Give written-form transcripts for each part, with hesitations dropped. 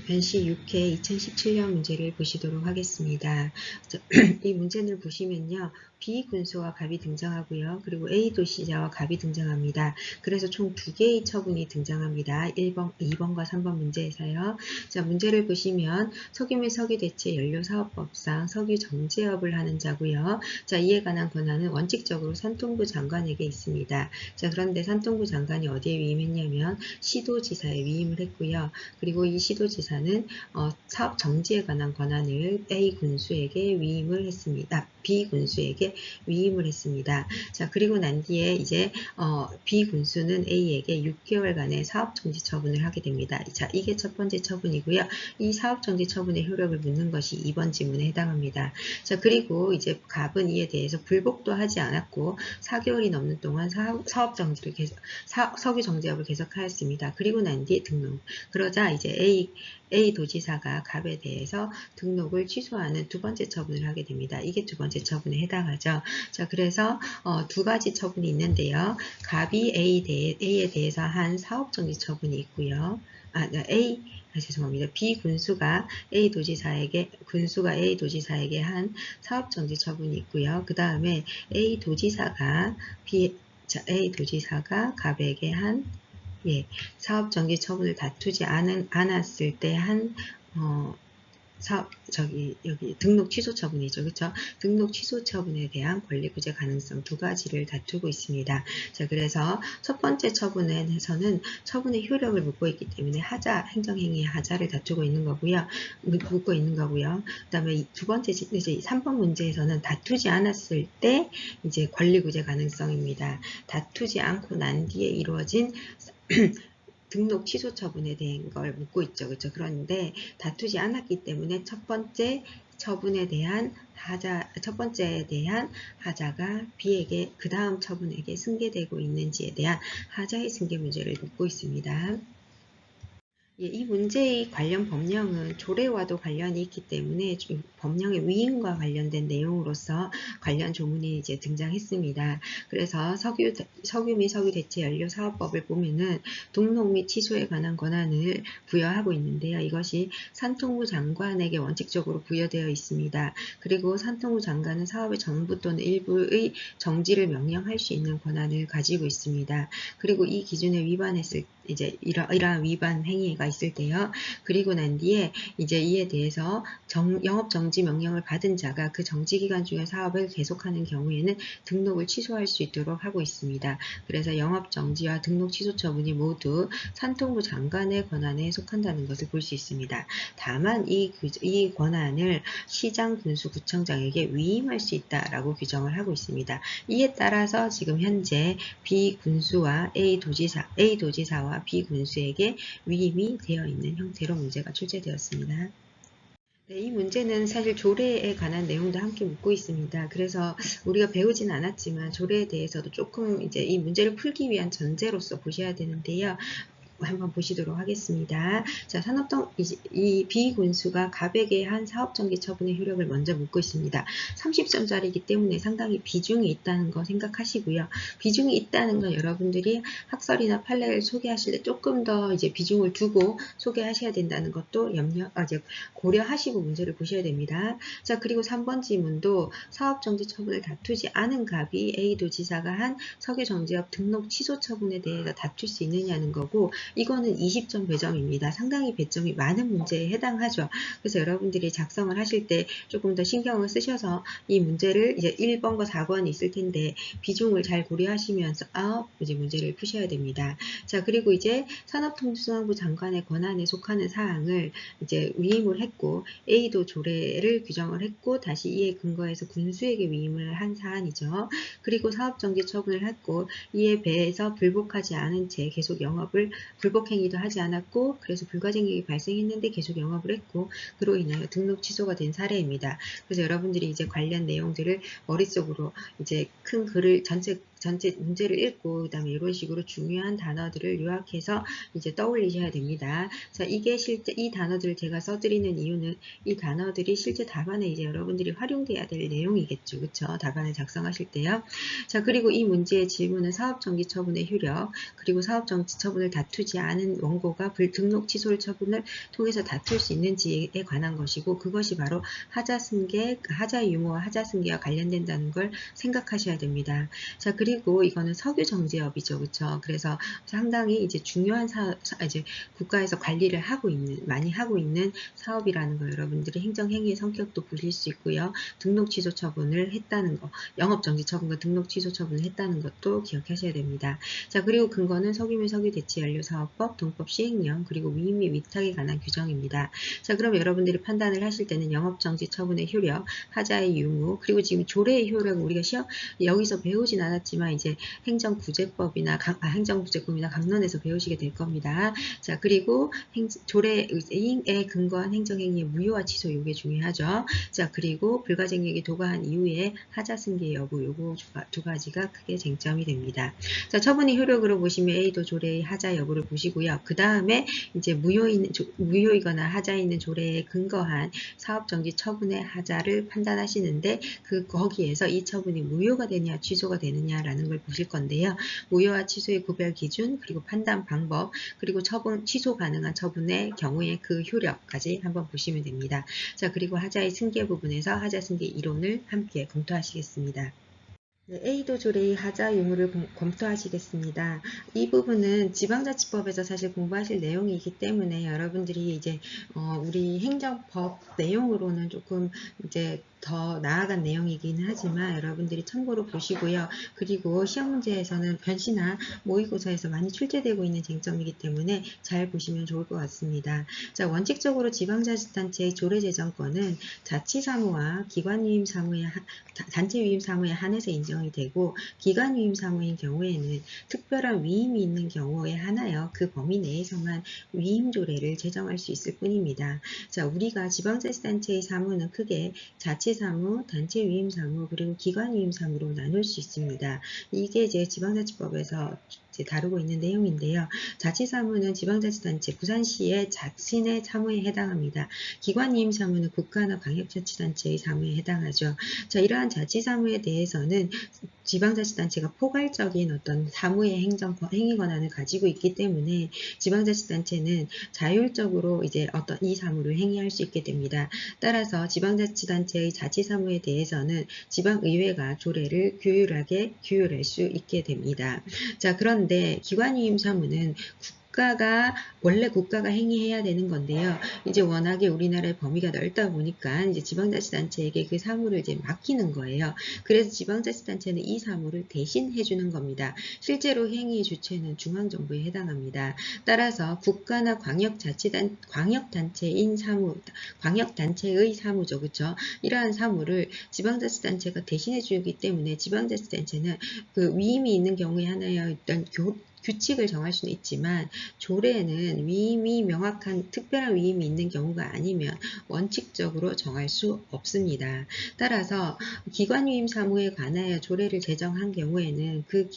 변시 6회 2017년 문제를 보시도록 하겠습니다. 이 문제를 보시면요. B군수와 갑이 등장하고요. 그리고 A도시자와 갑이 등장합니다. 그래서 총 2개의 처분이 등장합니다. 1번, 2번과 3번 문제에서요. 자, 문제를 보시면 석유 및 석유 대체 연료 사업법상 석유 정제업을 하는 자고요. 자, 이에 관한 권한은 원칙적으로 산통부 장관에게 있습니다. 자, 그런데 산통부 장관이 어디에 위임했냐면 시도지사에 위임을 했고요. 그리고 이 시도지사는 사업 정지에 관한 권한을 A군수에게 위임을 했습니다. B군수에게 위임을 했습니다. 자, 그리고 난 뒤에 이제 B군수는 A에게 6개월간의 사업 정지 처분을 하게 됩니다. 자, 이게 첫 번째 처분이고요. 이 사업 정지 처분의 효력을 묻는 것이 2번 지문에 해당합니다. 자, 그리고 이제 갑은 이에 대해서 불복도 하지 않았고 4개월이 넘는 동안 사업 정지를 계속 석유 정지업을 계속하였습니다. 그리고 난 뒤에 등록. 그러자 이제 A 도지사가 갑에 대해서 등록을 취소하는 두 번째 처분을 하게 됩니다. 이게 두 번째 처분에 해당하죠. 자, 그래서 두 가지 처분이 있는데요. 갑이 A에 대해서 한 사업정지 처분이 있고요. 죄송합니다. B 군수가 A 도지사에게 한 사업정지 처분이 있고요. 그 다음에 A 도지사가 갑에게 한 사업정지 처분을 다투지 않았을 때 한 여기 등록 취소 처분이죠. 그렇죠? 등록 취소 처분에 대한 권리구제 가능성 두 가지를 다투고 있습니다. 자, 그래서 첫 번째 처분에서는 처분의 효력을 묻고 있기 때문에 행정행위의 하자를 다투고 있는 거고요. 그다음에 두 번째 이제 3번 문제에서는 다투지 않았을 때 이제 권리구제 가능성입니다. 다투지 않고 난 뒤에 이루어진 등록 취소 처분에 대한 걸 묻고 있죠. 그렇죠? 그런데 다투지 않았기 때문에 첫 번째에 대한 하자가 B에게 그 다음 처분에게 승계되고 있는지에 대한 하자의 승계 문제를 묻고 있습니다. 이 문제의 관련 법령은 조례와도 관련이 있기 때문에 법령의 위임과 관련된 내용으로서 관련 조문이 이제 등장했습니다. 그래서 석유 및 석유 대체 연료 사업법을 보면은 등록 및 취소에 관한 권한을 부여하고 있는데요. 이것이 산통부 장관에게 원칙적으로 부여되어 있습니다. 그리고 산통부 장관은 사업의 전부 또는 일부의 정지를 명령할 수 있는 권한을 가지고 있습니다. 그리고 이 기준에 위반했을 이제 이러한 위반 행위가 있을 때요. 그리고 난 뒤에 이제 이에 대해서 영업 정지 명령을 받은 자가 그 정지 기간 중에 사업을 계속하는 경우에는 등록을 취소할 수 있도록 하고 있습니다. 그래서 영업 정지와 등록 취소 처분이 모두 산통부 장관의 권한에 속한다는 것을 볼 수 있습니다. 다만 이 권한을 시장, 군수, 구청장에게 위임할 수 있다라고 규정을 하고 있습니다. 이에 따라서 지금 현재 B 군수와 A 도지사와 B 군수에게 위임이 되어 있는 형태로 문제가 출제되었습니다. 네, 이 문제는 사실 조례에 관한 내용도 함께 묻고 있습니다. 그래서 우리가 배우지는 않았지만 조례에 대해서도 조금 이제 이 문제를 풀기 위한 전제로서 보셔야 되는데요. 한번 보시도록 하겠습니다. 자, 이 B군수가 갑에게 한 사업정지 처분의 효력을 먼저 묻고 있습니다. 30점짜리이기 때문에 상당히 비중이 있다는 거 생각하시고요. 비중이 있다는 건 여러분들이 학설이나 판례를 소개하실 때 조금 더 이제 비중을 두고 소개하셔야 된다는 것도 고려하시고 문제를 보셔야 됩니다. 자, 그리고 3번 지문도 사업정지 처분을 다투지 않은 갑이 A 도지사가 한 석유정지업 등록 취소 처분에 대해서 다툴 수 있느냐는 거고, 이거는 20점 배점입니다. 상당히 배점이 많은 문제에 해당하죠. 그래서 여러분들이 작성을 하실 때 조금 더 신경을 쓰셔서 이 문제를 이제 1번과 4번이 있을 텐데 비중을 잘 고려하시면서 이제 문제를 푸셔야 됩니다. 자, 그리고 이제 산업통상부 장관의 권한에 속하는 사항을 이제 위임을 했고 A도 조례를 규정을 했고 다시 이에 근거해서 군수에게 위임을 한 사안이죠. 그리고 사업정지 처분을 했고 이에 배해서 불복하지 않은 채 계속 불복행위도 하지 않았고 그래서 불가증력이 발생했는데 계속 영업을 했고 그로 인하여 등록 취소가 된 사례입니다. 그래서 여러분들이 이제 관련 내용들을 머릿속으로 이제 큰 글을 전체 전체 문제를 읽고 그다음에 이런 식으로 중요한 단어들을 요약해서 이제 떠올리셔야 됩니다. 자, 이게 실제 이 단어들을 제가 써드리는 이유는 이 단어들이 실제 답안에 이제 여러분들이 활용돼야 될 내용이겠죠. 그쵸? 답안을 작성하실 때요. 자, 그리고 이 문제의 질문은 사업정지 처분의 효력, 그리고 사업정지 처분을 다투지 않은 원고가 불등록 취소 처분을 통해서 다툴 수 있는지에 관한 것이고, 그것이 바로 하자승계, 하자의 유무와 하자승계와 관련된다는 걸 생각하셔야 됩니다. 자, 그리고 이거는 석유정제업이죠. 그쵸? 그래서 상당히 이제 중요한 이제 국가에서 관리를 하고 있는, 많이 하고 있는 사업이라는 거 여러분들이 행정행위의 성격도 보실 수 있고요. 등록 취소 처분을 했다는 거, 영업정지 처분과 등록 취소 처분을 했다는 것도 기억하셔야 됩니다. 자, 그리고 근거는 석유 및 석유 대체 연료 사업법, 동법 시행령, 그리고 위임 및 위탁에 관한 규정입니다. 자, 그럼 여러분들이 판단을 하실 때는 영업정지 처분의 효력, 하자의 유무, 그리고 지금 조례의 효력을 우리가 여기서 배우진 않았지만 이제 행정부제법이나 행정부제법이나 강론에서 배우시게 될 겁니다. 자, 그리고 조례에 근거한 행정행위의 무효와 취소, 이게 중요하죠. 자, 그리고 불가쟁력이 도과한 이후에 하자승계 여부, 요거 두 가지가 크게 쟁점이 됩니다. 자, 처분의 효력으로 보시면 A도 조례의 하자 여부를 보시고요. 그 다음에 이제 무효이거나 하자 있는 조례에 근거한 사업정지 처분의 하자를 판단하시는데, 거기에서 이 처분이 무효가 되냐 취소가 되느냐라는 걸 보실 건데요. 무효와 취소의 구별 기준, 그리고 판단 방법, 그리고 취소 가능한 처분의 경우에 그 효력까지 한번 보시면 됩니다. 자, 그리고 하자의 승계 부분에서 하자 승계 이론을 함께 검토하시겠습니다. 네, A도 조례의 하자 유무를 검토하시겠습니다. 이 부분은 지방자치법에서 사실 공부하실 내용이기 때문에 여러분들이 이제 우리 행정법 내용으로는 조금 이제 더 나아간 내용이긴 하지만 여러분들이 참고로 보시고요. 그리고 시험 문제에서는 변시나 모의고사에서 많이 출제되고 있는 쟁점이기 때문에 잘 보시면 좋을 것 같습니다. 자, 원칙적으로 지방자치단체의 조례제정권은 자치사무와 기관위임 사무의 단체 위임 사무에 한해서 인정이 되고, 기관 위임 사무인 경우에는 특별한 위임이 있는 경우에 하나여 그 범위 내에서만 위임 조례를 제정할 수 있을 뿐입니다. 자, 우리가 지방자치단체의 사무는 크게 자치사무, 단체 위임 사무, 그리고 기관 위임 사무로 나눌 수 있습니다. 이게 이제 지방자치법에서 다루고 있는 내용인데요. 자치사무는 지방자치단체, 부산시의 자신의 사무에 해당합니다. 기관위임 사무는 국가나 광역자치단체의 사무에 해당하죠. 자, 이러한 자치사무에 대해서는 지방자치단체가 포괄적인 어떤 사무의 행위 권한을 가지고 있기 때문에 지방자치단체는 자율적으로 이제 어떤 이 사무를 행위할 수 있게 됩니다. 따라서 지방자치단체의 자치사무에 대해서는 지방의회가 조례를 규율할 수 있게 됩니다. 자, 그런데 기관위임 사무는 원래 국가가 행위해야 되는 건데요. 이제 워낙에 우리나라의 범위가 넓다 보니까 이제 지방자치단체에게 그 사무를 이제 맡기는 거예요. 그래서 지방자치단체는 이 사무를 대신 해주는 겁니다. 실제로 행위의 주체는 중앙정부에 해당합니다. 따라서 국가나 광역단체의 사무죠. 그쵸? 이러한 사무를 지방자치단체가 대신해주기 때문에 지방자치단체는 그 위임이 있는 경우에 하나여 일단 규칙을 정할 수는 있지만 조례는 위임이 명확한 특별한 위임이 있는 경우가 아니면 원칙적으로 정할 수 없습니다. 따라서 기관위임 사무에 관하여 조례를 제정한 경우에는 그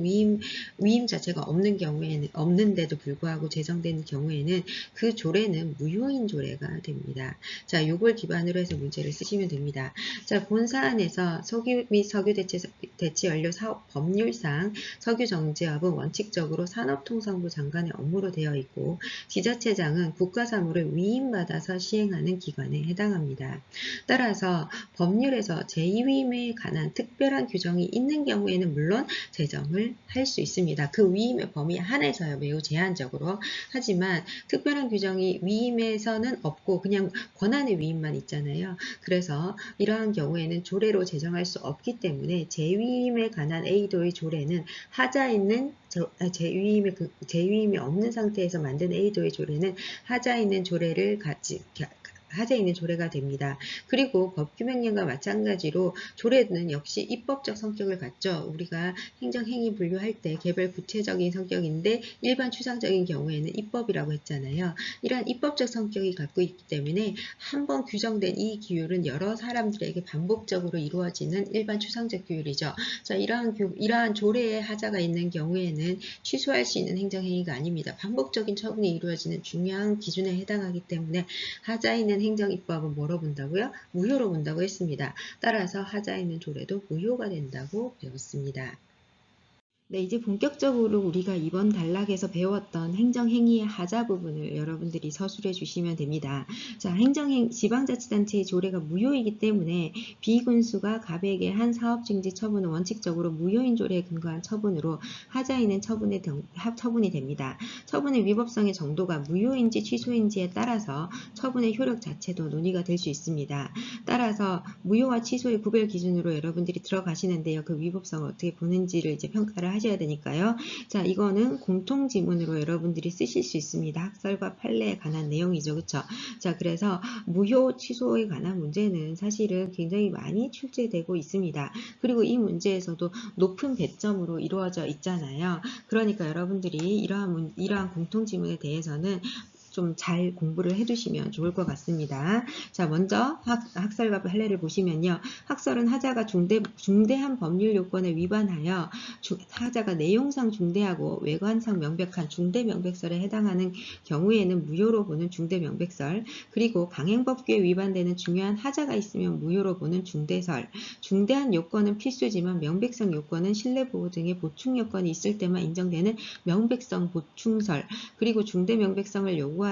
위임 자체가 없는데도 불구하고 제정된 경우에는 그 조례는 무효인 조례가 됩니다. 자, 요걸 기반으로 해서 문제를 쓰시면 됩니다. 자, 본 사안에서 석유 및 석유 대체 연료 사업 법률상 석유 정제업은 원칙적으로 산업통상부 장관의 업무로 되어 있고, 지자체장은 국가사무를 위임받아서 시행하는 기관에 해당합니다. 따라서 법률에서 제2위임에 관한 특별한 규정이 있는 경우에는 물론 제정을 할 수 있습니다. 그 위임의 범위 한해서요. 매우 제한적으로. 하지만 특별한 규정이 위임에서는 없고 그냥 권한의 위임만 있잖아요. 그래서 이러한 경우에는 조례로 제정할 수 없기 때문에 제2위임에 관한 A도의 조례는 하자 있는 제2위임이 없는 상태에서 만든 A도의 조례는 하자 있는 조례를 하자에 있는 조례가 됩니다. 그리고 법규명령과 마찬가지로 조례는 역시 입법적 성격을 갖죠. 우리가 행정행위 분류할 때 개별 구체적인 성격인데 일반 추상적인 경우에는 입법이라고 했잖아요. 이러한 입법적 성격이 갖고 있기 때문에 한번 규정된 이 규율은 여러 사람들에게 반복적으로 이루어지는 일반 추상적 규율이죠. 자, 이러한 조례의 하자가 있는 경우에는 취소할 수 있는 행정행위가 아닙니다. 반복적인 처분이 이루어지는 중요한 기준에 해당하기 때문에 하자에 있는 행정입법은 뭐로 본다고요? 무효로 본다고 했습니다. 따라서 하자에 있는 조례도 무효가 된다고 배웠습니다. 네, 이제 본격적으로 우리가 이번 단락에서 배웠던 행정행위의 하자 부분을 여러분들이 서술해 주시면 됩니다. 자, 지방자치단체의 조례가 무효이기 때문에 비군수가 갑에게 한 사업중지 처분은 원칙적으로 무효인 조례에 근거한 처분으로 하자에는 처분이 됩니다. 처분의 위법성의 정도가 무효인지 취소인지에 따라서 처분의 효력 자체도 논의가 될 수 있습니다. 따라서 무효와 취소의 구별 기준으로 여러분들이 들어가시는데요. 그 위법성을 어떻게 보는지를 이제 평가를 하셔야 되니까요. 자, 이거는 공통지문으로 여러분들이 쓰실 수 있습니다. 학설과 판례에 관한 내용이죠. 그쵸? 자, 그래서 무효 취소에 관한 문제는 사실은 굉장히 많이 출제되고 있습니다. 그리고 이 문제에서도 높은 배점으로 이루어져 있잖아요. 그러니까 여러분들이 이러한 공통지문에 대해서는 좀 잘 공부를 해두시면 좋을 것 같습니다. 자, 먼저 학설과 판례를 보시면요. 학설은 하자가 중대한 법률 요건에 위반하여 하자가 내용상 중대하고 외관상 명백한 중대명백설에 해당하는 경우에는 무효로 보는 중대명백설, 그리고 강행법규에 위반되는 중요한 하자가 있으면 무효로 보는 중대설, 중대한 요건은 필수지만 명백성 요건은 신뢰보호 등의 보충 요건이 있을 때만 인정되는 명백성 보충설, 그리고 중대명백성을 요구하되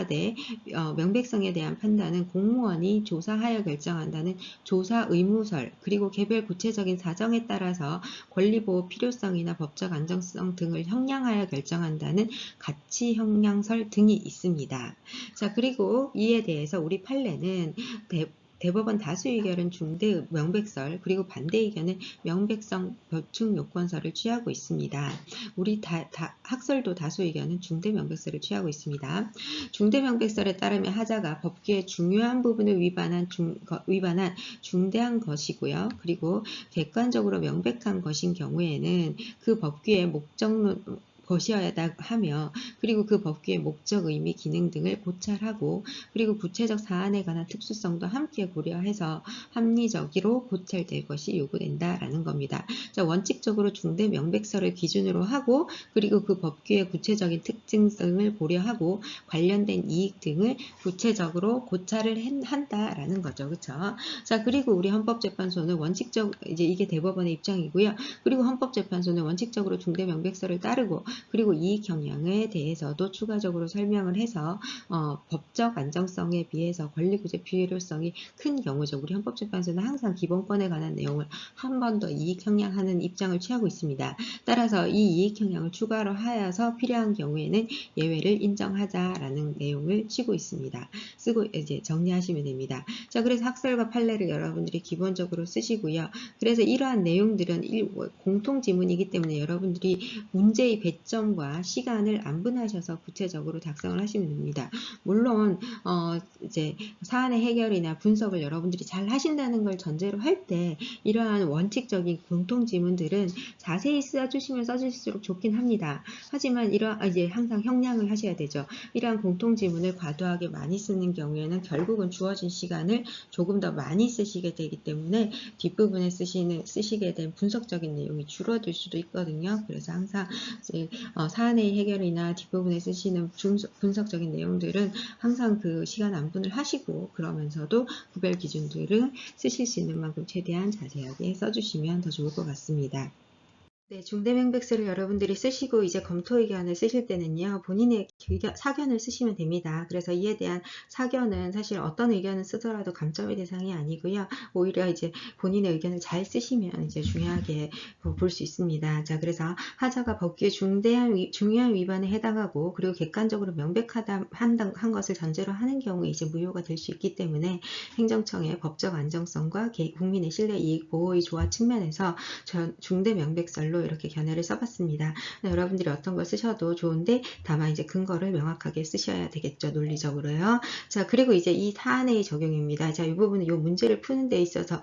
명백성에 대한 판단은 공무원이 조사하여 결정한다는 조사 의무설, 그리고 개별 구체적인 사정에 따라서 권리보호 필요성이나 법적 안정성 등을 형량하여 결정한다는 가치 형량설 등이 있습니다. 자, 그리고 이에 대해서 우리 판례는 대법원 다수 의견은 중대 명백설, 그리고 반대 의견은 명백성 보충 요건설을 취하고 있습니다. 우리 학설도 다수 의견은 중대 명백설을 취하고 있습니다. 중대 명백설에 따르면 하자가 법규의 중요한 부분을 위반한 중대한 것이고요. 그리고 객관적으로 명백한 것인 경우에는 그 법규의 목적론 것이어야 하며, 그리고 그 법규의 목적, 의미, 기능 등을 고찰하고, 그리고 구체적 사안에 관한 특수성도 함께 고려해서 합리적으로 고찰될 것이 요구된다라는 겁니다. 자, 원칙적으로 중대 명백설을 기준으로 하고, 그리고 그 법규의 구체적인 특징성을 고려하고 관련된 이익 등을 구체적으로 고찰을 한다라는 거죠. 그렇죠? 자, 그리고 우리 헌법재판소는 이제 이게 대법원의 입장이고요. 그리고 헌법재판소는 원칙적으로 중대 명백설을 따르고, 그리고 이익 형량에 대해서도 추가적으로 설명을 해서 법적 안정성에 비해서 권리구제 필요성이 큰 경우죠. 우리 헌법재판소는 항상 기본권에 관한 내용을 한 번 더 이익 형량하는 입장을 취하고 있습니다. 따라서 이 이익 형량을 추가로 하여서 필요한 경우에는 예외를 인정하자라는 내용을 쓰고 있습니다. 쓰고 이제 정리하시면 됩니다. 자, 그래서 학설과 판례를 여러분들이 기본적으로 쓰시고요. 그래서 이러한 내용들은 공통 지문이기 때문에 여러분들이 문제의 배점과 시간을 안분하셔서 구체적으로 작성을 하시면 됩니다. 물론 이제 사안의 해결이나 분석을 여러분들이 잘 하신다는 걸 전제로 할 때 이러한 원칙적인 공통 지문들은 자세히 써주시면 써주실수록 좋긴 합니다. 하지만 이제 항상 형량을 하셔야 되죠. 이러한 공통 지문을 과도하게 많이 쓰는 경우에는 결국은 주어진 시간을 조금 더 많이 쓰시게 되기 때문에 뒷부분에 쓰시게 된 분석적인 내용이 줄어들 수도 있거든요. 그래서 항상 이제 사안의 해결이나 뒷부분에 쓰시는 분석적인 내용들은 항상 그 시간 안분을 하시고, 그러면서도 구별 기준들을 쓰실 수 있는 만큼 최대한 자세하게 써주시면 더 좋을 것 같습니다. 네, 중대명백설을 여러분들이 쓰시고 이제 검토 의견을 쓰실 때는요, 본인의 사견을 쓰시면 됩니다. 그래서 이에 대한 사견은 사실 어떤 의견을 쓰더라도 감점의 대상이 아니고요. 오히려 이제 본인의 의견을 잘 쓰시면 이제 중요하게 볼 수 있습니다. 자, 그래서 하자가 법규의 중요한 위반에 해당하고, 그리고 객관적으로 명백한 것을 전제로 하는 경우에 이제 무효가 될 수 있기 때문에 행정청의 법적 안정성과 국민의 신뢰 이익 보호의 조화 측면에서 중대명백설로 논리적으로 이렇게 견해를 써봤습니다. 여러분들이 어떤 걸 쓰셔도 좋은데 다만 이제 근거를 명확하게 쓰셔야 되겠죠. 논리적으로요. 자, 그리고 이제 이 사안의 적용입니다. 자, 이 부분은 이 문제를 푸는 데 있어서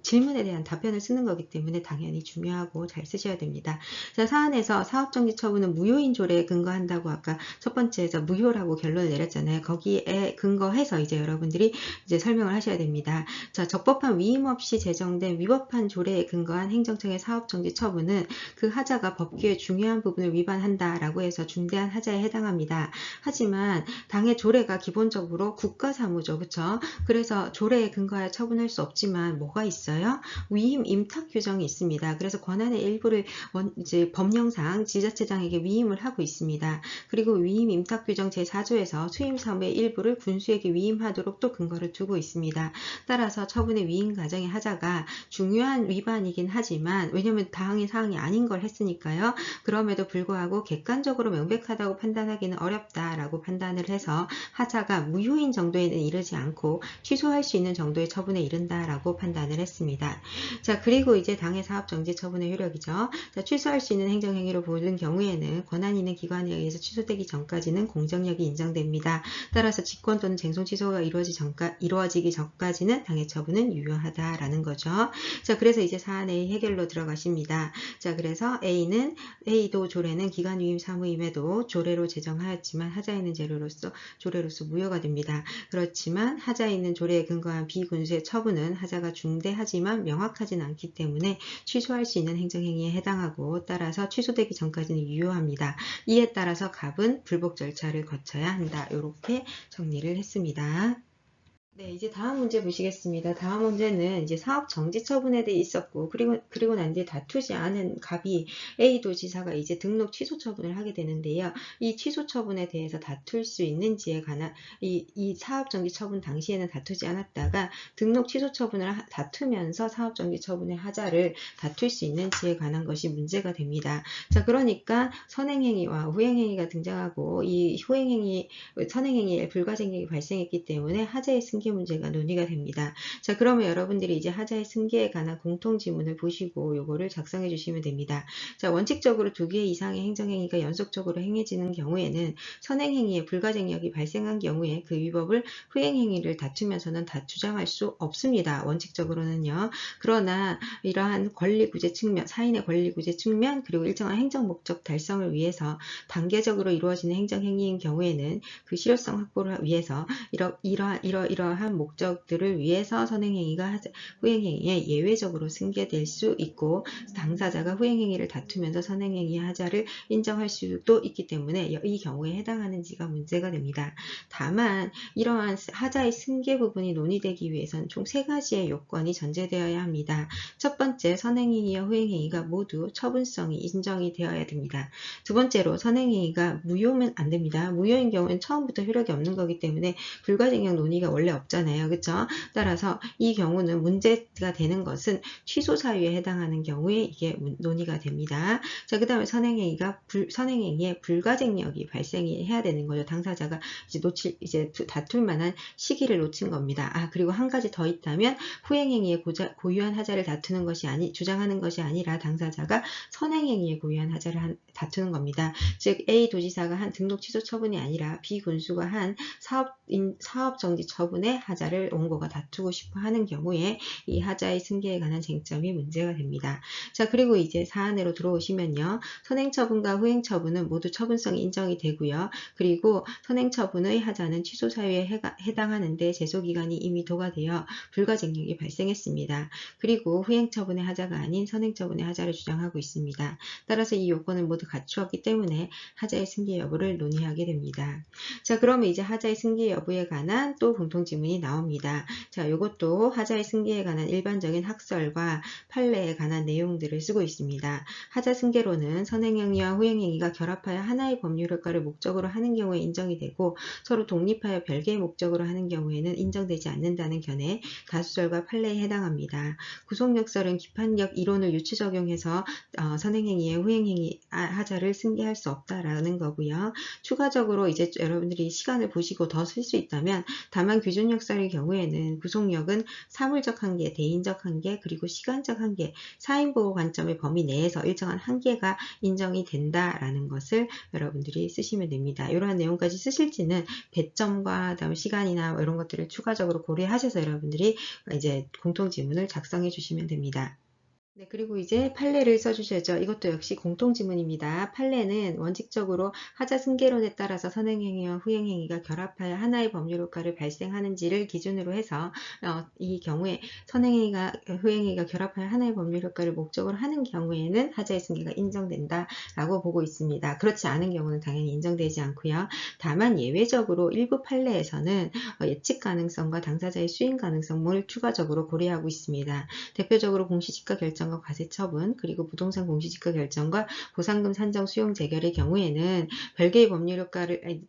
질문에 대한 답변을 쓰는 거기 때문에 당연히 중요하고 잘 쓰셔야 됩니다. 자, 사안에서 사업정지 처분은 무효인 조례에 근거한다고 아까 첫 번째에서 무효라고 결론을 내렸잖아요. 거기에 근거해서 이제 여러분들이 이제 설명을 하셔야 됩니다. 자, 적법한 위임 없이 제정된 위법한 조례에 근거한 행정청의 사업정지 처분은 그 하자가 법규의 중요한 부분을 위반한다라고 해서 중대한 하자에 해당합니다. 하지만 당의 조례가 기본적으로 국가사무죠. 그쵸? 그래서 조례에 근거하여 처분할 수 없지만 뭐가 있어요? 위임 임탁 규정이 있습니다. 그래서 권한의 일부를 이제 법령상 지자체장에게 위임을 하고 있습니다. 그리고 위임 임탁 규정 제4조에서 수임 사무의 일부를 군수에게 위임하도록 또 근거를 두고 있습니다. 따라서 처분의 위임 과정의 하자가 중요한 위반이긴 하지만 왜냐면 당의 사항이 아닌 걸 했으니까요. 그럼에도 불구하고 객관적으로 명백하다고 판단하기는 어렵다라고 판단을 해서 하자가 무효인 정도에는 이르지 않고 취소할 수 있는 정도의 처분에 이른다라고 판단을 했습니다. 자, 그리고 이제 당의 사업정지 처분의 효력이죠. 자, 취소할 수 있는 행정행위로 보는 경우에는 권한 있는 기관에 의해서 취소되기 전까지는 공정력이 인정됩니다. 따라서 직권 또는 쟁송 취소가 이루어지기 전까지는 당의 처분은 유효하다라는 거죠. 자, 그래서 이제 사안 A 해결로 들어가십니다. 자, 그래서 A도 조례는 기간 위임 사무임에도 조례로 제정하였지만 하자에 있는 조례로서 무효가 됩니다. 그렇지만 하자에 있는 조례에 근거한 비군수의 처분은 하자가 중대하지만 명확하진 않기 때문에 취소할 수 있는 행정행위에 해당하고 따라서 취소되기 전까지는 유효합니다. 이에 따라서 갑은 불복 절차를 거쳐야 한다. 이렇게 정리를 했습니다. 네, 이제 다음 문제 보시겠습니다. 다음 문제는 이제 사업 정지 처분에 대해 있었고, 그리고 난 뒤에 다투지 않은 갑이 A 도지사가 이제 등록 취소 처분을 하게 되는데요. 이 취소 처분에 대해서 다툴 수 있는지에 관한, 이 사업 정지 처분 당시에는 다투지 않았다가 등록 취소 처분을 다투면서 사업 정지 처분의 하자를 다툴 수 있는지에 관한 것이 문제가 됩니다. 자, 그러니까 선행행위와 후행행위가 등장하고 이 선행행위의 불가쟁력이 발생했기 때문에 하자의 승계 문제가 논의가 됩니다. 자, 그러면 여러분들이 이제 하자의 승계에 관한 공통지문을 보시고 요거를 작성해 주시면 됩니다. 자, 원칙적으로 2개 이상의 행정행위가 연속적으로 행해지는 경우에는 선행행위의 불가쟁력이 발생한 경우에 그 위법을 후행행위를 다투면서는 다 주장할 수 없습니다. 원칙적으로는요. 그러나 이러한 권리구제 측면, 사인의 권리구제 측면, 그리고 일정한 행정목적 달성을 위해서 단계적으로 이루어지는 행정행위인 경우에는 그 실효성 확보를 위해서 이러한 목적들을 위해서 선행행위가 후행행위에 예외적으로 승계될 수 있고 당사자가 후행행위를 다투면서 선행행위의 하자를 인정할 수도 있기 때문에 이 경우에 해당하는지가 문제가 됩니다. 다만 이러한 하자의 승계 부분이 논의되기 위해서는 총 3가지의 요건이 전제되어야 합니다. 첫 번째, 선행행위와 후행행위가 모두 처분성이 인정이 되어야 됩니다. 두 번째로 선행행위가 무효면 안 됩니다. 무효인 경우는 처음부터 효력이 없는 거기 때문에 불가쟁력 논의가 원래 없잖아요. 그렇죠? 따라서 이 경우는 문제가 되는 것은 취소 사유에 해당하는 경우에 이게 논의가 됩니다. 자, 그 다음에 선행행위에 불가쟁력이 발생해야 되는 거죠. 당사자가 이제 다툴 만한 시기를 놓친 겁니다. 그리고 한 가지 더 있다면 후행행위에 고유한 하자를 주장하는 것이 아니라 당사자가 선행행위에 고유한 하자를 다투는 겁니다. 즉 A 도지사가 한 등록 취소 처분이 아니라 B 군수가 한 사업 정지 처분의 하자를 원고가 다투고 싶어 하는 경우에 이 하자의 승계에 관한 쟁점이 문제가 됩니다. 자, 그리고 이제 사안으로 들어오시면요. 선행처분과 후행처분은 모두 처분성이 인정이 되고요. 그리고 선행처분의 하자는 취소 사유에 해당하는데 제소기간이 이미 도과되어 불가쟁력이 발생했습니다. 그리고 후행처분의 하자가 아닌 선행처분의 하자를 주장하고 있습니다. 따라서 이 요건을 모두 갖추었기 때문에 하자의 승계 여부를 논의하게 됩니다. 자, 그러면 이제 하자의 승계 여부에 관한 또 공통지문이 나옵니다. 자, 이것도 하자의 승계에 관한 일반적인 학설과 판례에 관한 내용들을 쓰고 있습니다. 하자 승계로는 선행행위와 후행행위가 결합하여 하나의 법률효과를 목적으로 하는 경우에 인정이 되고 서로 독립하여 별개의 목적으로 하는 경우에는 인정되지 않는다는 견해, 가수설과 판례에 해당합니다. 구속역설은 기판력 이론을 유추 적용해서 선행행위의 후행행위 하자를 승계할 수 없다라는 거고요. 추가적으로 이제 여러분들이 시간을 보시고 더 쓸 수 있다면 다만 규준 구속역설의 경우에는 구속력은 사물적 한계, 대인적 한계, 그리고 시간적 한계, 사인보호 관점의 범위 내에서 일정한 한계가 인정이 된다라는 것을 여러분들이 쓰시면 됩니다. 이러한 내용까지 쓰실지는 배점과 그다음에 시간이나 이런 것들을 추가적으로 고려하셔서 여러분들이 이제 공통지문을 작성해 주시면 됩니다. 네, 그리고 이제 판례를 써주셔야죠. 이것도 역시 공통지문입니다. 판례는 원칙적으로 하자 승계론에 따라서 선행행위와 후행행위가 결합하여 하나의 법률 효과를 발생하는지를 기준으로 해서 이 경우에 선행행위가 후행행위가 결합하여 하나의 법률 효과를 목적으로 하는 경우에는 하자의 승계가 인정된다라고 보고 있습니다. 그렇지 않은 경우는 당연히 인정되지 않고요. 다만 예외적으로 일부 판례에서는 예측 가능성과 당사자의 수행 가능성을 추가적으로 고려하고 있습니다. 대표적으로 공시지가 결정과 과세 처분, 그리고 부동산 공시지가 결정과 보상금 산정 수용 재결의 경우에는 별개의 법률 효과를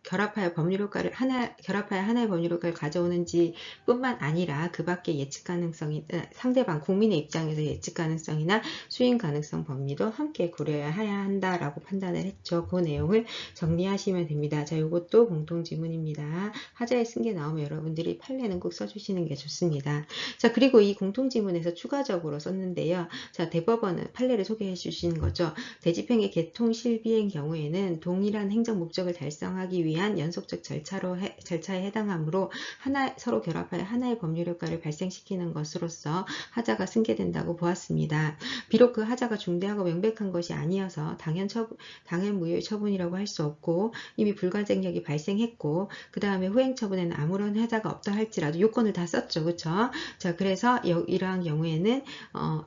결합하여 하나의 법률 효과를 가져오는지 뿐만 아니라 그 밖에 예측 가능성이 상대방 국민의 입장에서 예측 가능성이나 수행 가능성 범위도 함께 고려해야 한다라고 판단을 했죠. 그 내용을 정리하시면 됩니다. 자, 이것도 공통지문입니다. 하자의 승계 나오면 여러분들이 판례는 꼭 써주시는 게 좋습니다. 자, 그리고 이 공통지문에서 추가적으로 썼는데요. 자, 대법원은 판례를 소개해 주시는 거죠. 대집행의 개통 실비행 경우에는 동일한 행정 목적을 달성하기 위한 연속적 절차에 해당하므로 서로 결합하여 하나의 법률 효과를 발생시키는 것으로서 하자가 승계된다고 보았습니다. 비록 그 하자가 중대하고 명백한 것이 아니어서 당연 무효의 처분이라고 할 수 없고 이미 불가쟁력이 발생했고 그 다음에 후행 처분에는 아무런 하자가 없다 할지라도 요건을 다 썼죠. 그렇죠? 자, 그래서 이러한 경우에는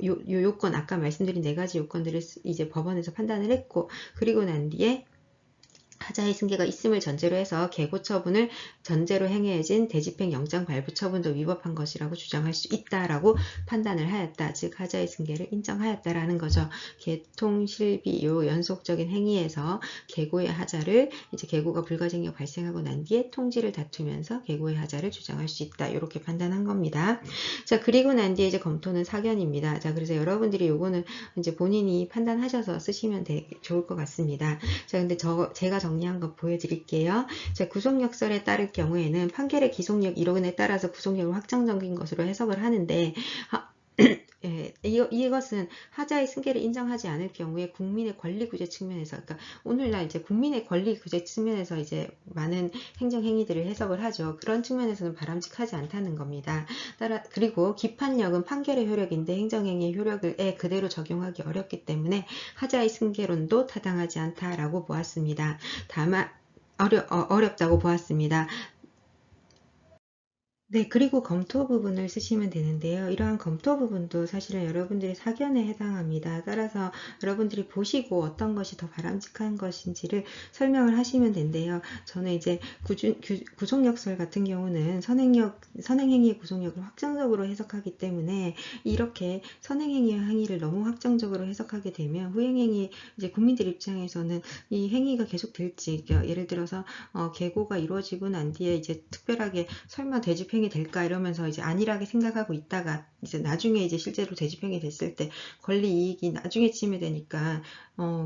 요 요건 아까 말씀드린 4가지 요건들을 이제 법원에서 판단을 했고 그리고 난 뒤에 하자의 승계가 있음을 전제로 해서 개고 처분을 전제로 행해진 대집행 영장 발부 처분도 위법한 것이라고 주장할 수 있다라고 판단을 하였다. 즉 하자의 승계를 인정하였다라는 거죠. 개통 실비 요 연속적인 행위에서 개고의 하자를 이제 개고가 불가쟁력 발생하고 난 뒤에 통지를 다투면서 개고의 하자를 주장할 수 있다. 이렇게 판단한 겁니다. 자, 그리고 난 뒤에 이제 검토는 사견입니다. 자, 그래서 여러분들이 요거는 이제 본인이 판단하셔서 쓰시면 좋을 것 같습니다. 자, 근데 제가 정리한 거 보여드릴게요. 자, 구속역설에 따를 경우에는 판결의 기속력 이론에 따라서 구속력을 확정적인 것으로 해석을 하는데 예, 이것은 하자의 승계를 인정하지 않을 경우에 국민의 권리 구제 측면에서, 그러니까 오늘날 이제 국민의 권리 구제 측면에서 이제 많은 행정 행위들을 해석을 하죠. 그런 측면에서는 바람직하지 않다는 겁니다. 그리고 기판력은 판결의 효력인데 행정행위의 효력을 그대로 적용하기 어렵기 때문에 하자의 승계론도 타당하지 않다라고 보았습니다. 다만 어렵다고 보았습니다. 네, 그리고 검토 부분을 쓰시면 되는데요. 이러한 검토 부분도 사실은 여러분들의 사견에 해당합니다. 따라서 여러분들이 보시고 어떤 것이 더 바람직한 것인지를 설명을 하시면 된대요. 저는 이제 구속역설 같은 경우는 선행행위의 구속력을 확정적으로 해석하기 때문에 이렇게 선행행위의 행위를 너무 확정적으로 해석하게 되면 후행행위, 이제 국민들 입장에서는 이 행위가 계속될지, 예를 들어서 계고가 이루어지고 난 뒤에 이제 특별하게 설마 대집행이 될까 이러면서 이제 안일하게 생각하고 있다가 이제 나중에 이제 실제로 대집행이 됐을 때 권리 이익이 나중에 침해되니까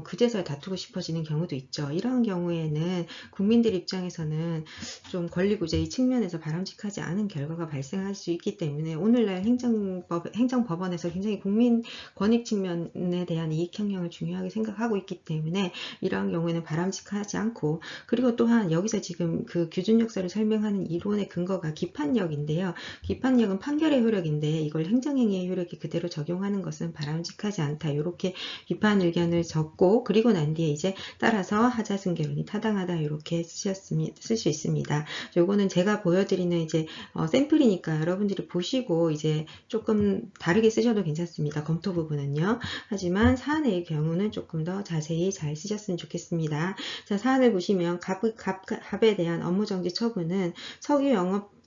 그제서야 다투고 싶어지는 경우도 있죠. 이런 경우에는 국민들 입장에서는 좀 권리구제 이 측면에서 바람직하지 않은 결과가 발생할 수 있기 때문에 오늘날 행정법원에서 굉장히 국민 권익 측면에 대한 이익 형량을 중요하게 생각하고 있기 때문에 이러한 경우에는 바람직하지 않고, 그리고 또한 여기서 지금 그 규준역설을 설명하는 이론의 근거가 기판력인데요. 기판력은 판결의 효력인데 이걸 행정행위의 효력에 그대로 적용하는 것은 바람직하지 않다. 이렇게 비판 의견을 적고, 그리고 난 뒤에 이제 따라서 하자승계론이 타당하다 이렇게 쓸 수 있습니다. 요거는 제가 보여드리는 이제 샘플이니까 여러분들이 보시고 이제 조금 다르게 쓰셔도 괜찮습니다. 검토 부분은요. 하지만 사안의 경우는 조금 더 자세히 잘 쓰셨으면 좋겠습니다. 자, 사안을 보시면 갑에 대한 업무정지 처분은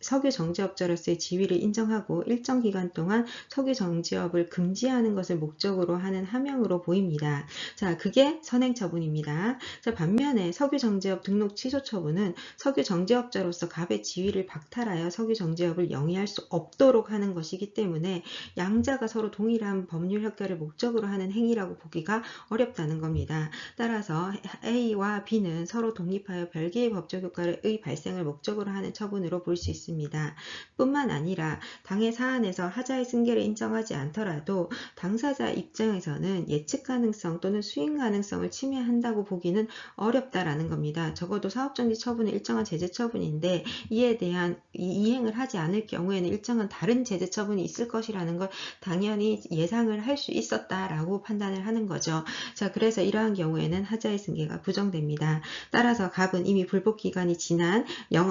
석유 정제업자로서의 지위를 인정하고 일정 기간 동안 석유 정제업을 금지하는 것을 목적으로 하는 함명으로 보입니다. 자, 그게 선행처분입니다. 자, 반면에 석유 정제업 등록 취소 처분은 석유 정제업자로서 갑의 지위를 박탈하여 석유 정제업을 영위할 수 없도록 하는 것이기 때문에 양자가 서로 동일한 법률 효과를 목적으로 하는 행위라고 보기가 어렵다는 겁니다. 따라서 A와 B는 서로 독립하여 별개의 법적 효과의 발생을 목적으로 하는 처분으로 볼 수 있습니다. 뿐만 아니라 당해 사안에서 하자의 승계를 인정하지 않더라도 당사자 입장에서는 예측 가능성 또는 수익 가능성을 침해한다고 보기는 어렵다라는 겁니다. 적어도 사업정지 처분은 일정한 제재 처분인데 이에 대한 이행을 하지 않을 경우에는 일정한 다른 제재 처분이 있을 것이라는 걸 당연히 예상을 할 수 있었다라고 판단을 하는 거죠. 자, 그래서 이러한 경우에는 하자의 승계가 부정됩니다. 따라서 갑은 이미 불복 기간이 지난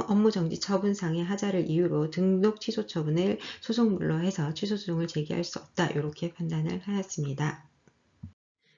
업무정지 처분상의 하자를 이유로 등록 취소 처분을 소송물로 해서 취소 소송을 제기할 수 없다. 이렇게 판단을 하였습니다.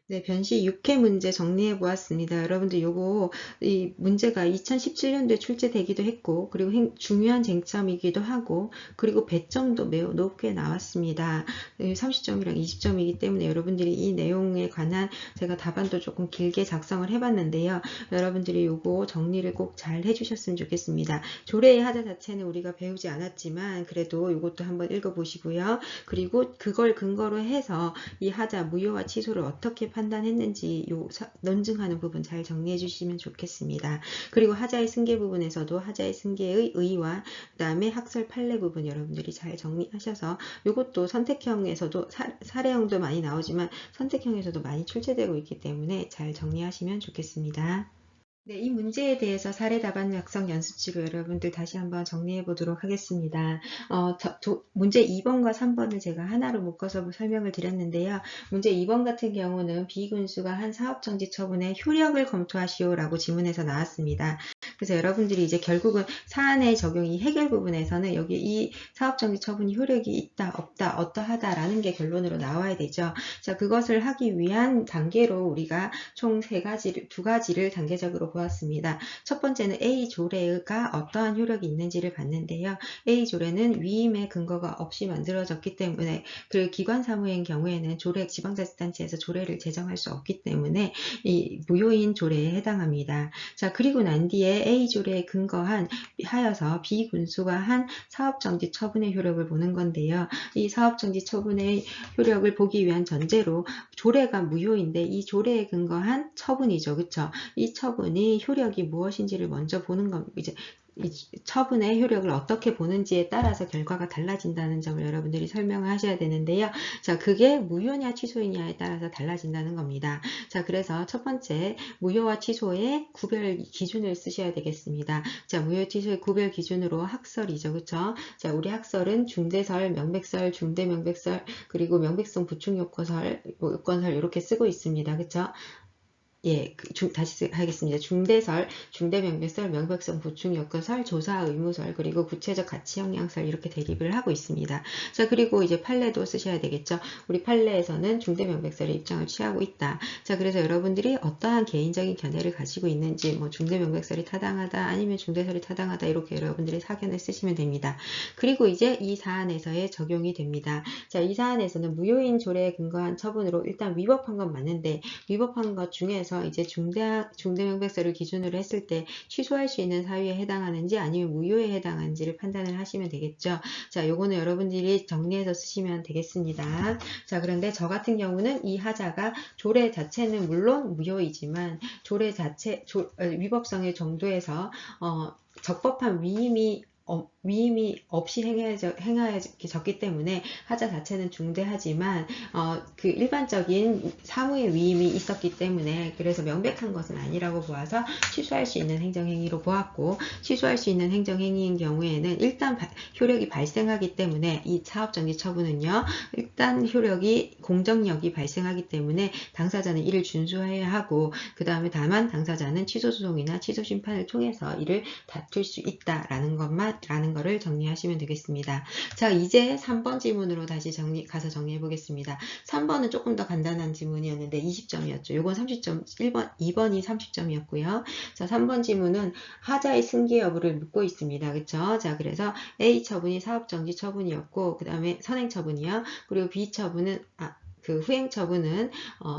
네, 변시 6회 문제 정리해 보았습니다. 여러분들 요거 이 문제가 2017년도에 출제되기도 했고 그리고 중요한 쟁점이기도 하고 그리고 배점도 매우 높게 나왔습니다. 30점이랑 20점이기 때문에 여러분들이 이 내용에 관한 제가 답안도 조금 길게 작성을 해봤는데요. 여러분들이 요거 정리를 꼭 잘 해주셨으면 좋겠습니다. 조례의 하자 자체는 우리가 배우지 않았지만 그래도 요것도 한번 읽어보시고요. 그리고 그걸 근거로 해서 이 하자 무효와 취소를 어떻게 판단했는지 요 논증하는 부분 잘 정리해 주시면 좋겠습니다. 그리고 하자의 승계 부분에서도 하자의 승계의 의의와 그 다음에 학설 판례 부분 여러분들이 잘 정리하셔서 이것도 선택형에서도 사례형도 많이 나오지만 선택형에서도 많이 출제되고 있기 때문에 잘 정리하시면 좋겠습니다. 네, 이 문제에 대해서 사례 답안 작성 연습지로 여러분들 다시 한번 정리해 보도록 하겠습니다. 문제 2번과 3번을 제가 하나로 묶어서 설명을 드렸는데요. 문제 2번 같은 경우는 비군수가 한 사업정지 처분의 효력을 검토하시오라고 지문에서 나왔습니다. 그래서 여러분들이 이제 결국은 사안의 적용 이 해결 부분에서는 여기 이 사업정지 처분이 효력이 있다, 없다, 어떠하다라는 게 결론으로 나와야 되죠. 자, 그것을 하기 위한 단계로 우리가 총 두 가지를 단계적으로 보았습니다. 첫 번째는 A 조례가 어떠한 효력이 있는지를 봤는데요. A 조례는 위임의 근거가 없이 만들어졌기 때문에 그 기관 사무의 경우에는 지방자치단체에서 조례를 제정할 수 없기 때문에 이 무효인 조례에 해당합니다. 자, 그리고 난 뒤에 A 조례에 하여서 비군수가 한 사업정지 처분의 효력을 보는 건데요. 이 사업정지 처분의 효력을 보기 위한 전제로 조례가 무효인데 이 조례에 근거한 처분이죠. 그쵸? 이 처분이 효력이 무엇인지를 먼저 보는 겁니다. 이제 이 처분의 효력을 어떻게 보는지에 따라서 결과가 달라진다는 점을 여러분들이 설명을 하셔야 되는데요. 자, 그게 무효냐 취소이냐에 따라서 달라진다는 겁니다. 자, 그래서 첫 번째 무효와 취소의 구별 기준을 쓰셔야 되겠습니다. 자, 무효 취소의 구별 기준으로 학설이죠. 그쵸? 자, 우리 학설은 중대설, 명백설, 중대명백설, 그리고 명백성 부충 요건설 이렇게 쓰고 있습니다. 그쵸? 예, 다시 하겠습니다. 중대설, 중대명백설, 명백성 보충 요건설, 조사 의무설, 그리고 구체적 가치 형량설 이렇게 대립을 하고 있습니다. 자, 그리고 이제 판례도 쓰셔야 되겠죠. 우리 판례에서는 중대명백설의 입장을 취하고 있다. 자, 그래서 여러분들이 어떠한 개인적인 견해를 가지고 있는지 뭐 중대명백설이 타당하다 아니면 중대설이 타당하다 이렇게 여러분들이 사견을 쓰시면 됩니다. 그리고 이제 이 사안에서의 적용이 됩니다. 자, 이 사안에서는 무효인 조례에 근거한 처분으로 일단 위법한 건 맞는데 위법한 것 중에서 이제 중대명백설을 기준으로 했을 때 취소할 수 있는 사유에 해당하는지 아니면 무효에 해당하는지를 판단을 하시면 되겠죠. 자, 요거는 여러분들이 정리해서 쓰시면 되겠습니다. 자, 그런데 저 같은 경우는 이 하자가 조례 자체는 물론 무효이지만 조례 자체 위법성의 정도에서 적법한 위임이 없이 행하여졌기 때문에 하자 자체는 중대하지만 그 일반적인 사무의 위임이 있었기 때문에 그래서 명백한 것은 아니라고 보아서 취소할 수 있는 행정행위로 보았고 취소할 수 있는 행정행위인 경우에는 일단 효력이 발생하기 때문에 이 사업정지 처분은요 일단 공정력이 발생하기 때문에 당사자는 이를 준수해야 하고 그 다음에 다만 당사자는 취소소송이나 취소심판을 통해서 이를 다툴 수 있다라는 것만 된다 라는 거를 정리하시면 되겠습니다. 자, 이제 3번 지문으로 다시 가서 정리해 보겠습니다. 3번은 조금 더 간단한 지문이었는데 20점이었죠. 요건 30점, 2번이 30점이었고요. 자, 3번 지문은 하자의 승계 여부를 묻고 있습니다. 그쵸? 자, 그래서 A 처분이 사업정지 처분이었고, 그 다음에 선행처분이요. 그리고 B 처분은, 그 후행 처분은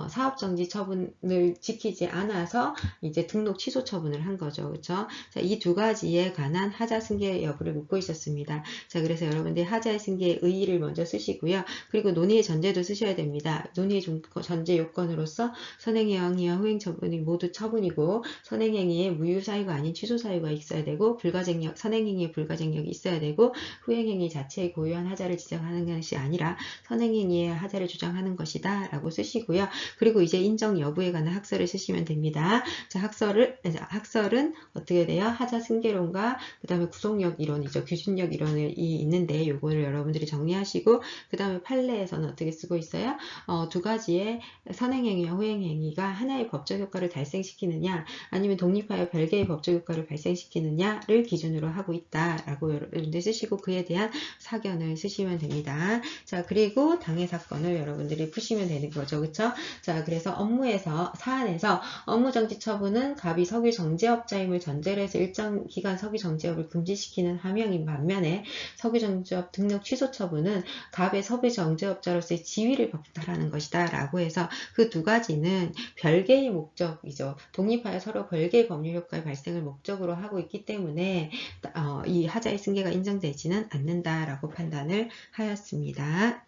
사업정지 처분을 지키지 않아서 이제 등록 취소 처분을 한 거죠. 그렇죠? 자, 이 두 가지에 관한 하자 승계 여부를 묻고 있었습니다. 자, 그래서 여러분들 하자의 승계의 의의를 먼저 쓰시고요. 그리고 논의의 전제도 쓰셔야 됩니다. 논의의 전제 요건으로서 선행의 행위와 후행 처분이 모두 처분이고 선행행위에 무효 사유가 아닌 취소 사유가 있어야 되고 불가쟁력, 선행행위에 불가쟁력이 있어야 되고 후행행위 자체에 고유한 하자를 지정하는 것이 아니라 선행행위의 하자를 주장하는 것이다 라고 쓰시고요. 그리고 이제 인정 여부에 관한 학설을 쓰시면 됩니다. 자, 학설은 어떻게 돼요? 하자 승계론과 그 다음에 구속력 이론이죠. 규준력 이론이 있는데 요거를 여러분들이 정리하시고 그 다음에 판례에서는 어떻게 쓰고 있어요? 두 가지의 선행행위와 후행행위가 하나의 법적 효과를 발생시키느냐 아니면 독립하여 별개의 법적 효과를 발생시키느냐를 기준으로 하고 있다라고 여러분들 쓰시고 그에 대한 사견을 쓰시면 됩니다. 자, 그리고 당해 사건을 여러분들이 푸시면 되는 거죠. 그쵸? 자, 그래서 사안에서 업무정지 처분은 갑이 석유 정제업자임을 전제로 해서 일정 기간 석유 정제업을 금지시키는 함령인 반면에 석유 정제업 등록 취소 처분은 갑의 석유 정제업자로서의 지위를 박탈하는 것이다 라고 해서 그 두 가지는 별개의 목적이죠. 독립하여 서로 별개의 법률 효과의 발생을 목적으로 하고 있기 때문에 이 하자의 승계가 인정되지는 않는다라고 판단을 하였습니다.